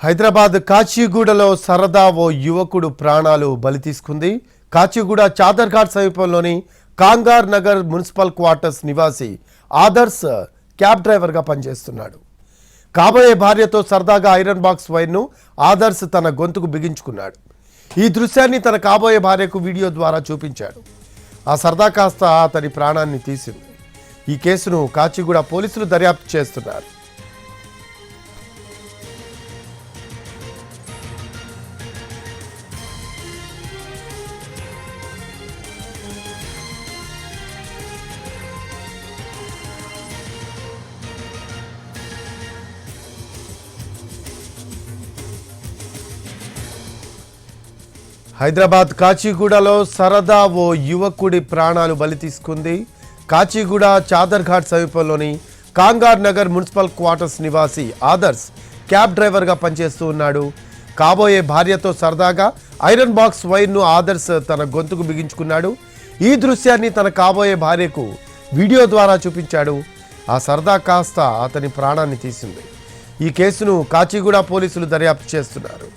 హైదరాబాద్ కాచిగూడలో సరదా ఓ యువకుడు ప్రాణాలు బలి తీసుకుంది. కాచిగూడ చాదర్ఘాట్ సమీపంలోని కాంగార్ నగర్ మున్సిపల్ క్వార్టర్స్ నివాసి ఆదర్శ్ క్యాబ్ డ్రైవర్గా పనిచేస్తున్నాడు. కాబోయే భార్యతో సరదాగా ఐరన్ బాక్స్ వైర్ను ఆదర్శ్ తన గొంతుకు బిగించుకున్నాడు. ఈ దృశ్యాన్ని తన కాబోయే భార్యకు వీడియో ద్వారా చూపించాడు. ఆ సరదా కాస్త అతని ప్రాణాన్ని తీసింది. ఈ కేసును కాచిగూడ పోలీసులు దర్యాప్తు చేస్తున్నారు. హైదరాబాద్ కాచిగూడలో సరదా ఓ యువకుడి ప్రాణాలు బలి తీసుకుంది. కాచిగూడ చాదర్ఘాట్ సమీపంలోని కాంగార్ నగర్ మున్సిపల్ క్వార్టర్స్ నివాసి ఆదర్శ్ క్యాబ్ డ్రైవర్గా పనిచేస్తూ ఉన్నాడు. కాబోయే భార్యతో సరదాగా ఐరన్ బాక్స్ వైర్ను ఆదర్శ్ తన గొంతుకు బిగించుకున్నాడు. ఈ దృశ్యాన్ని తన కాబోయే భార్యకు వీడియో ద్వారా చూపించాడు. ఆ సరదా కాస్త అతని ప్రాణాన్ని తీసింది. ఈ కేసును కాచిగూడ పోలీసులు దర్యాప్తు చేస్తున్నారు.